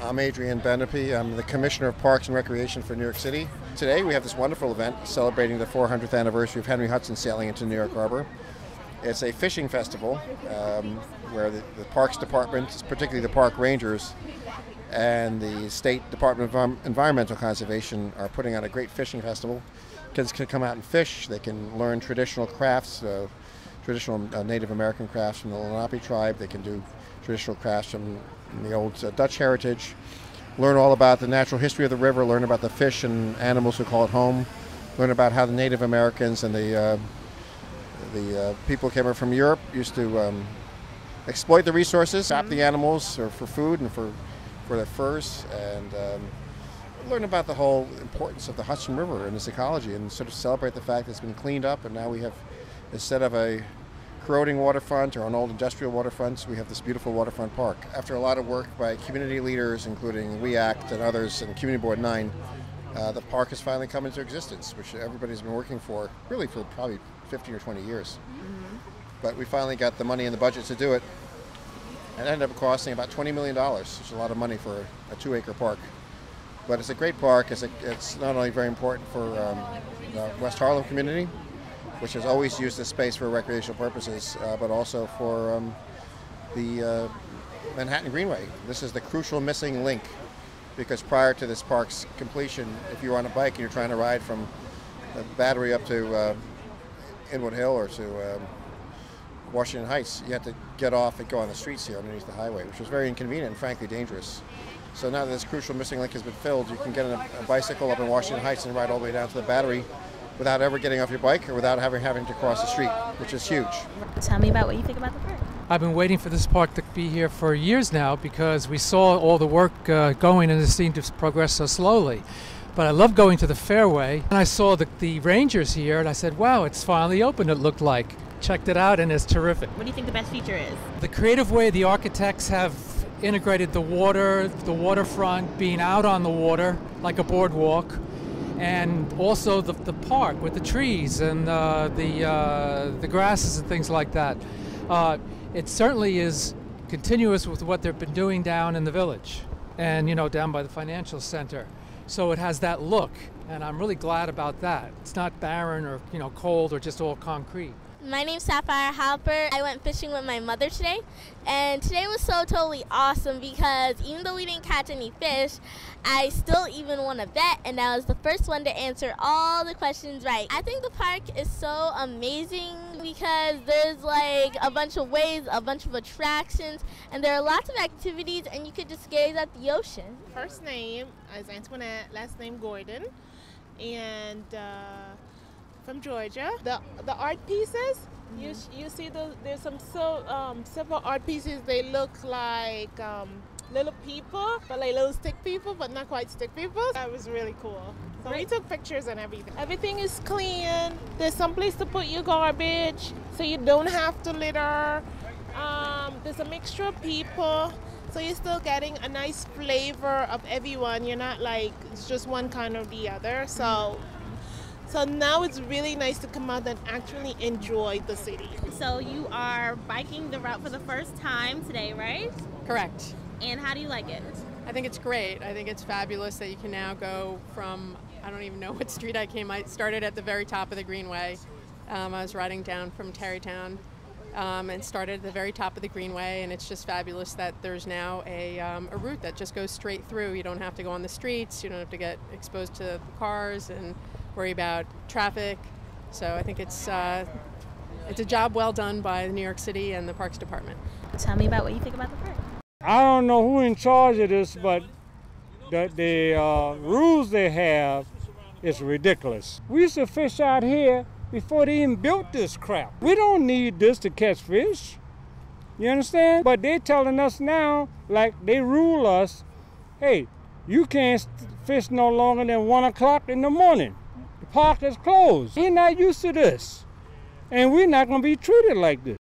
I'm Adrian Benepi. I'm the Commissioner of Parks and Recreation for New York City. Today we have this wonderful event celebrating the 400th anniversary of Henry Hudson sailing into New York Harbor. It's a fishing festival where the Parks Department, particularly the park rangers, and the State Department of Environmental Conservation are putting on a great fishing festival. Kids can come out and fish. They can learn traditional crafts, traditional Native American crafts from the Lenape tribe. They can do traditional crafts from the old Dutch heritage, learn all about the natural history of the river, learn about the fish and animals who call it home, learn about how the Native Americans and the people who came over from Europe used to exploit the resources, trap the animals for food and for their furs, and learn about the whole importance of the Hudson River and its ecology, and sort of celebrate the fact that it's been cleaned up, and now we have, instead of a corroding waterfront or an old industrial waterfront, we have this beautiful waterfront park. After a lot of work by community leaders, including We Act and others, and Community Board 9, the park has finally come into existence, which everybody's been working for, really for probably 15 or 20 years. But we finally got the money in the budget to do it, and it ended up costing about $20 million, which is a lot of money for a 2-acre park. But it's a great park. It's not only very important for the West Harlem community, which has always used this space for recreational purposes, but also for the Manhattan Greenway. This is the crucial missing link, because prior to this park's completion, if you were on a bike and you're trying to ride from the Battery up to Inwood Hill or to Washington Heights, you had to get off and go on the streets here underneath the highway, which was very inconvenient and frankly dangerous. So now that this crucial missing link has been filled, you can get on a bicycle up in Washington Heights and ride all the way down to the Battery without ever getting off your bike or without having to cross the street, which is huge. Tell me about what you think about the park. I've been waiting for this park to be here for years now because we saw all the work going and it seemed to progress so slowly. But I love going to the fairway, and I saw the rangers here and I said, wow, it's finally open, it looked like. Checked it out and it's terrific. What do you think the best feature is? The creative way the architects have integrated the waterfront, being out on the water like a boardwalk, and also the park with the trees and the grasses and things like that. It certainly is continuous with what they've been doing down in the village and, you know, down by the financial center. So it has that look, and I'm really glad about that. It's not barren or, you know, cold or just all concrete. My name's Sapphire Halper. I went fishing with my mother today, and today was so totally awesome because even though we didn't catch any fish, I still even won a bet, and I was the first one to answer all the questions right. I think the park is so amazing because there's like a bunch of waves, a bunch of attractions, and there are lots of activities, and you could just gaze at the ocean. First name is Antoinette, last name Gordon, and from Georgia. The art pieces, you see there's some several art pieces. They look like little people, but like little stick people, but not quite stick people. That was really cool. So we took pictures and everything. Everything is clean. There's some place to put your garbage, so you don't have to litter. There's a mixture of people, so you're still getting a nice flavor of everyone. You're not like it's just one kind or the other. So now it's really nice to come out and actually enjoy the city. So you are biking the route for the first time today, right? Correct. And how do you like it? I think it's great. I think it's fabulous that you can now go from, I don't even know what street I started at the very top of the Greenway. I was riding down from Tarrytown and started at the very top of the Greenway, and it's just fabulous that there's now a route that just goes straight through. You don't have to go on the streets, you don't have to get exposed to cars and worry about traffic. So I think it's a job well done by New York City and the Parks Department. Tell me about what you think about the park. I don't know who in charge of this, but the rules they have is ridiculous. We used to fish out here before they even built this crap. We don't need this to catch fish. You understand? But they're telling us now, like they rule us, hey, you can't fish no longer than 1 o'clock in the morning. The park is closed. We're not used to this. And we're not going to be treated like this.